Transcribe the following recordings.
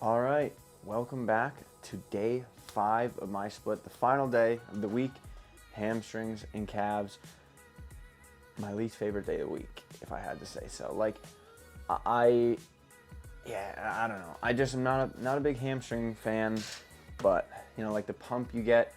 All right, welcome back to day 5 of my split, the final day of the week. Hamstrings and calves, my least favorite day of the week, if I had to say so. Like, I don't know. I just am not a big hamstring fan, but you know, like the pump you get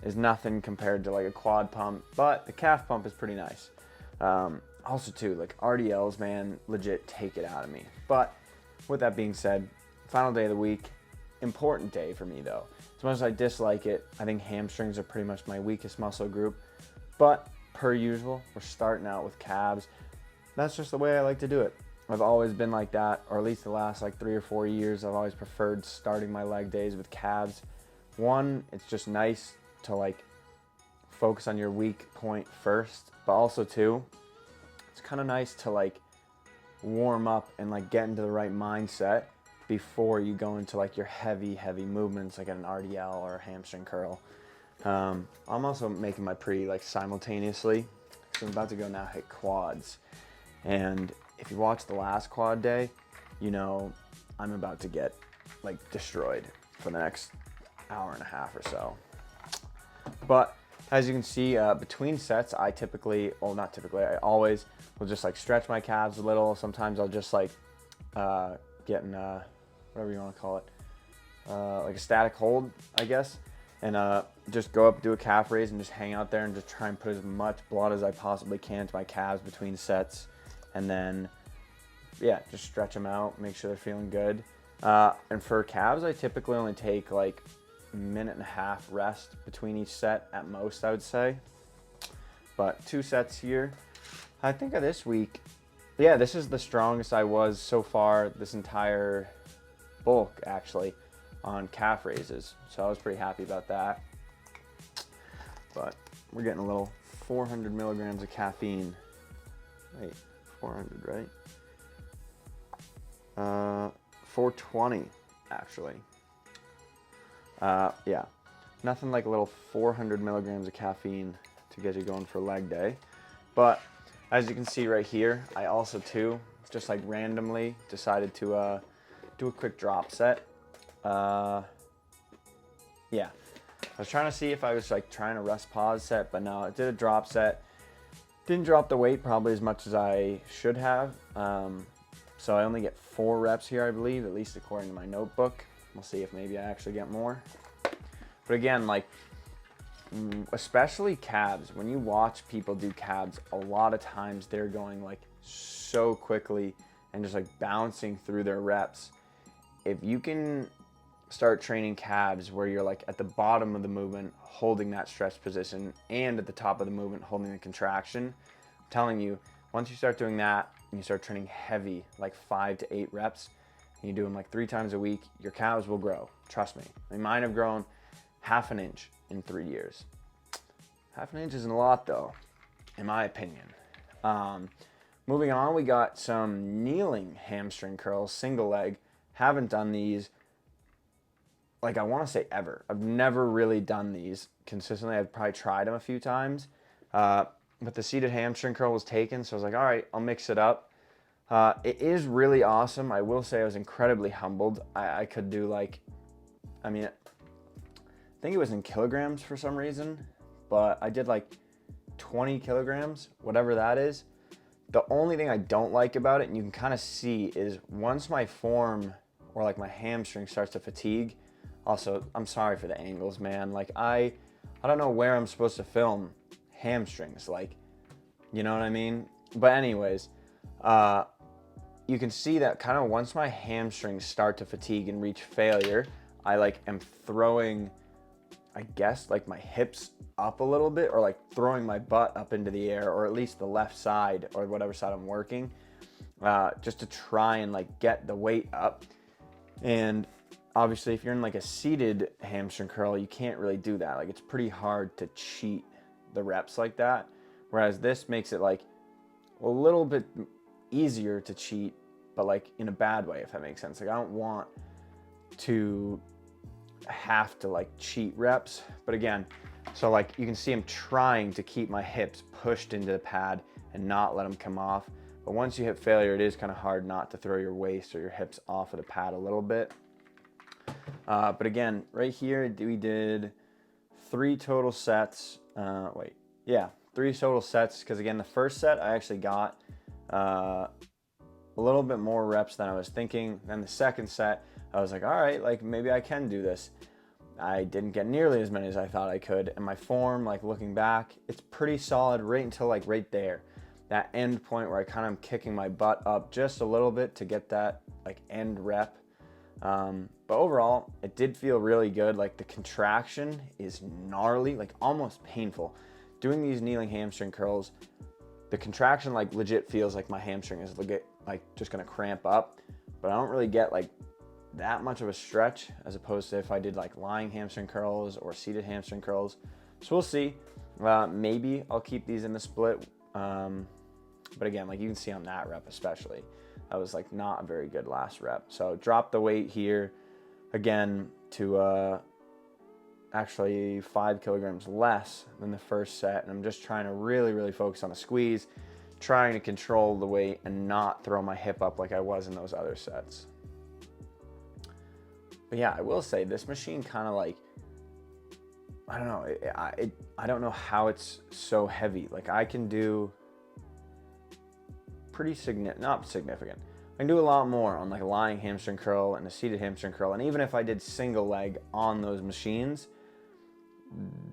is nothing compared to like a quad pump, but the calf pump is pretty nice. Also too, like RDLs, man, legit take it out of me. But with that being said, final day of the week, important day for me though. As much as I dislike it, I think hamstrings are pretty much my weakest muscle group. But per usual, we're starting out with calves. That's just the way I like to do it. I've always been like that, or at least the last like 3 or 4 years, I've always preferred starting my leg days with calves. One, it's just nice to like focus on your weak point first, but also two, it's kind of nice to like warm up and like get into the right mindset before you go into like your heavy movements like an RDL or a hamstring curl. I'm also making my pre like simultaneously, so I'm about to go now hit quads. And if you watch the last quad day, you know I'm about to get like destroyed for the next hour and a half or so. But as you can see, between sets, I always will just like stretch my calves a little. Sometimes I'll just like get in whatever you want to call it, like a static hold, I guess, and just go up, do a calf raise, and just hang out there and just try and put as much blood as I possibly can to my calves between sets, and then yeah, just stretch them out, make sure they're feeling good. And for calves, I typically only take like a minute and a half rest between each set at most, I would say. But 2 sets here. I think of this week, yeah, this is the strongest I was so far this entire bulk actually on calf raises, so I was pretty happy about that. But we're getting a little 400 milligrams of caffeine. Wait, 400, right? 420 actually. Yeah, nothing like a little 400 milligrams of caffeine to get you going for leg day. But as you can see right here, I also too just like randomly decided to do a quick drop set. Yeah, I was trying to see if I was like trying to rest pause set, but no, I did a drop set. Didn't drop the weight probably as much as I should have. So I only get 4 reps here, I believe, at least according to my notebook. We'll see if maybe I actually get more. But again, like, especially calves, when you watch people do calves, a lot of times they're going like so quickly and just like bouncing through their reps. If you can start training calves where you're like at the bottom of the movement holding that stretch position and at the top of the movement holding the contraction, I'm telling you, once you start doing that and you start training heavy, like 5 to 8 reps, and you do them like 3 times a week, your calves will grow. Trust me. I mean, mine have grown ½ an inch in 3 years. ½ an inch isn't a lot though, in my opinion. Moving on, we got some kneeling hamstring curls, single leg. Haven't done these, like I want to say ever. I've never really done these consistently. I've probably tried them a few times, but the seated hamstring curl was taken, so I was like, all right, I'll mix it up. It is really awesome. I will say I was incredibly humbled. I could do like, I mean, I think it was in kilograms for some reason, but I did like 20 kilograms, whatever that is. The only thing I don't like about it, and you can kind of see, is once my form or like my hamstring starts to fatigue. Also, I'm sorry for the angles, man. Like I don't know where I'm supposed to film hamstrings, like, you know what I mean? But anyways, you can see that kind of once my hamstrings start to fatigue and reach failure, I like am throwing, I guess, like my hips up a little bit, or like throwing my butt up into the air, or at least the left side or whatever side I'm working, just to try and like get the weight up. And obviously if you're in like a seated hamstring curl, you can't really do that. Like it's pretty hard to cheat the reps like that. Whereas this makes it like a little bit easier to cheat, but like in a bad way, if that makes sense. Like I don't want to have to like cheat reps, but again, so like you can see I'm trying to keep my hips pushed into the pad and not let them come off. But once you hit failure, it is kind of hard not to throw your waist or your hips off of the pad a little bit. But again, right here, we did 3 total sets. 3 total sets, because again, the first set I actually got a little bit more reps than I was thinking. Then the second set, I was like, all right, like maybe I can do this. I didn't get nearly as many as I thought I could. And my form, like looking back, it's pretty solid right until like right there. That end point where I kind of am kicking my butt up just a little bit to get that like end rep. But overall, it did feel really good. Like the contraction is gnarly, like almost painful. Doing these kneeling hamstring curls, the contraction like legit feels like my hamstring is legit, like just gonna cramp up, but I don't really get like that much of a stretch as opposed to if I did like lying hamstring curls or seated hamstring curls. So we'll see. Maybe I'll keep these in the split. But again, like you can see on that rep especially, that was like not a very good last rep. So drop the weight here again to actually 5 kilograms less than the first set. And I'm just trying to really focus on the squeeze, trying to control the weight and not throw my hip up like I was in those other sets. But yeah, I will say this machine kind of like, I don't know, I don't know how it's so heavy. Like I can do pretty not significant. I can do a lot more on like a lying hamstring curl and a seated hamstring curl. And even if I did single leg on those machines,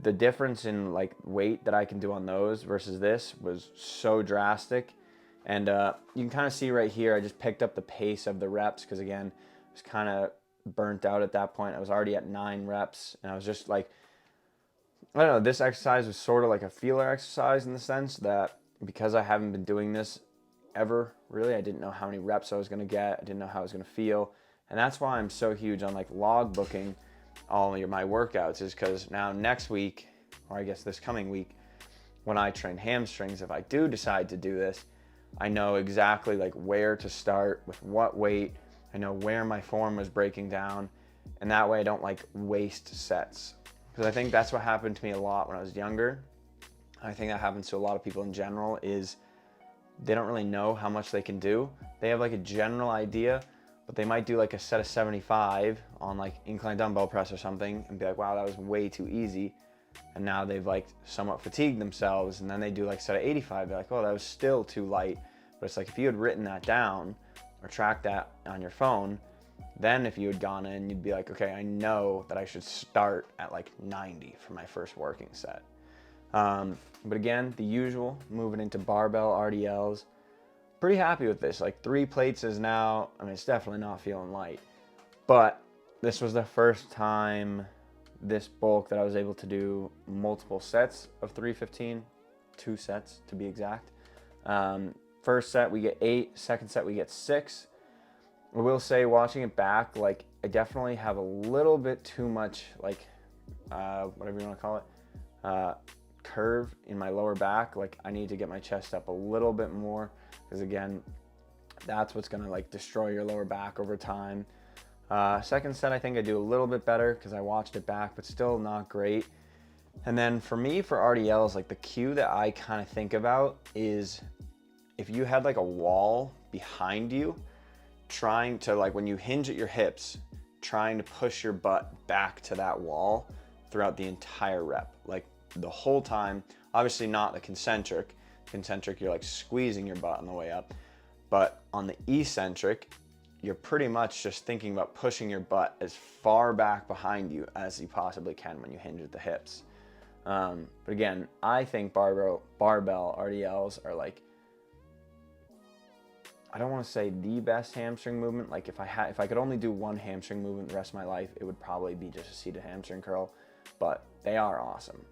the difference in like weight that I can do on those versus this was so drastic. And you can kind of see right here, I just picked up the pace of the reps because again, I was kind of burnt out at that point. I was already at 9 reps and I was just like, I don't know, this exercise was sort of like a feeler exercise in the sense that because I haven't been doing this ever, really, I didn't know how many reps I was going to get. I didn't know how I was going to feel. And that's why I'm so huge on like log booking all my workouts, is because now next week, or I guess this coming week, when I train hamstrings, if I do decide to do this, I know exactly like where to start with what weight. I know where my form was breaking down, and that way I don't like waste sets. Because I think that's what happened to me a lot when I was younger. I think that happens to a lot of people in general, is they don't really know how much they can do. They have like a general idea, but they might do like a set of 75 on like incline dumbbell press or something and be like, wow, that was way too easy. And now they've like somewhat fatigued themselves, and then they do like a set of 85. They're like, oh, that was still too light. But it's like if you had written that down or tracked that on your phone, then if you had gone in, you'd be like, okay, I know that I should start at like 90 for my first working set. But again, the usual, moving into barbell RDLs. Pretty happy with this. Like 3 plates is now, I mean, it's definitely not feeling light. But this was the first time this bulk that I was able to do multiple sets of 315, 2 sets to be exact. First set we get 8, second set we get 6. I will say, watching it back, like I definitely have a little bit too much like whatever you want to call it, curve in my lower back. Like I need to get my chest up a little bit more, because again, that's what's gonna like destroy your lower back over time. Second set I think I do a little bit better because I watched it back, but still not great. And then for me, for RDLs, like the cue that I kind of think about is if you had like a wall behind you, trying to like when you hinge at your hips, trying to push your butt back to that wall throughout the entire rep, like the whole time. Obviously not the concentric. Concentric, you're like squeezing your butt on the way up, but on the eccentric, you're pretty much just thinking about pushing your butt as far back behind you as you possibly can when you hinge at the hips. But again, I think barbell RDLs are like, I don't want to say the best hamstring movement. Like if I could only do one hamstring movement the rest of my life, it would probably be just a seated hamstring curl, but they are awesome.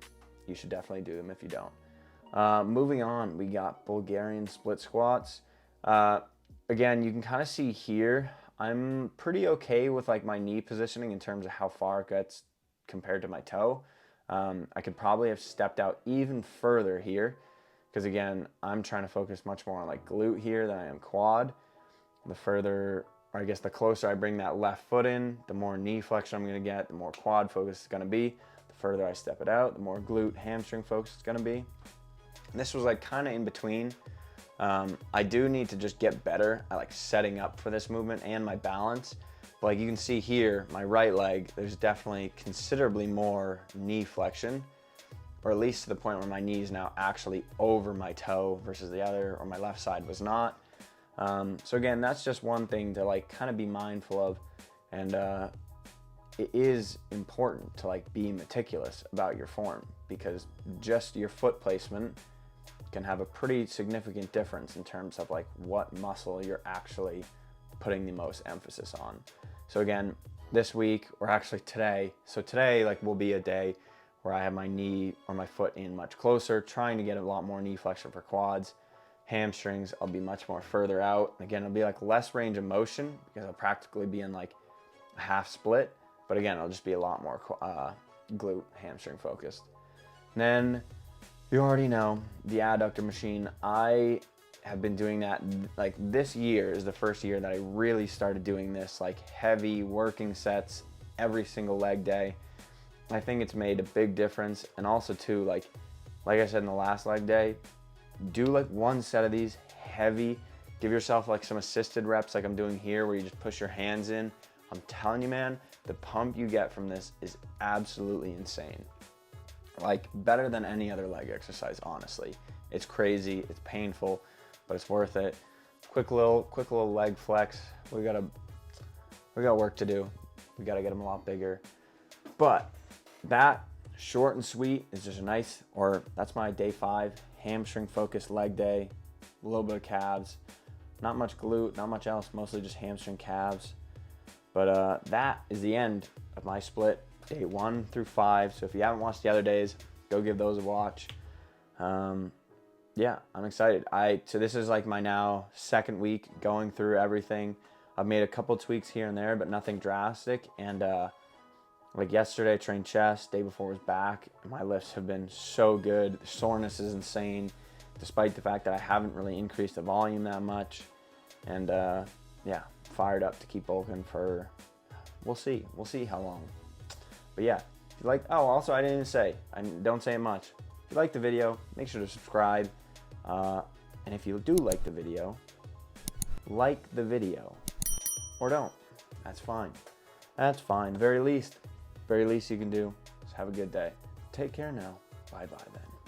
You should definitely do them if you don't. Moving on, we got Bulgarian split squats. Again, you can kind of see here, I'm pretty okay with like my knee positioning in terms of how far it gets compared to my toe. I could probably have stepped out even further here, because again, I'm trying to focus much more on like glute here than I am quad. The further, or I guess the closer I bring that left foot in, the more knee flexion I'm gonna get, the more quad focus it's gonna be. The further I step it out, the more glute hamstring focus it's gonna be. And this was like kind of in between. I do need to just get better at like setting up for this movement and my balance, But like you can see here, my right leg, there's definitely considerably more knee flexion, or at least to the point where my knee is now actually over my toe versus the other, or my left side was not. So again, that's just one thing to like kind of be mindful of, and it is important to like be meticulous about your form, because just your foot placement can have a pretty significant difference in terms of like what muscle you're actually putting the most emphasis on. So again, this week, or actually today, so today like will be a day where I have my knee or my foot in much closer, trying to get a lot more knee flexion for quads. Hamstrings, I'll be much more further out. Again, it'll be like less range of motion because I'll practically be in like a half split, but again, it'll just be a lot more glute hamstring focused. And then you already know the adductor machine. I have been doing that, like this year is the first year that I really started doing this like heavy working sets every single leg day. I think it's made a big difference. And also too, like I said in the last leg day, do like one set of these heavy, give yourself like some assisted reps like I'm doing here where you just push your hands in. I'm telling you, man, the pump you get from this is absolutely insane. Like better than any other leg exercise, honestly. It's crazy, it's painful, but it's worth it. Quick little leg flex. We got work to do. We gotta get them a lot bigger. But that short and sweet is just a nice, or that's my day 5 hamstring focused leg day. A little bit of calves, not much glute, not much else, mostly just hamstring calves. But that is the end of my split, day 1 through 5. So if you haven't watched the other days, go give those a watch. Yeah, I'm excited. So this is like my now 2nd week going through everything. I've made a couple tweaks here and there, but nothing drastic. And like yesterday I trained chest, day before was back. My lifts have been so good. The soreness is insane, despite the fact that I haven't really increased the volume that much. And yeah, fired up to keep bulking for, we'll see how long. But yeah, if you like, oh, also I didn't even say, I don't say it much. If you like the video, make sure to subscribe. And if you do like the video, or don't, that's fine. That's fine. Very least you can do is have a good day. Take care now. Bye-bye then.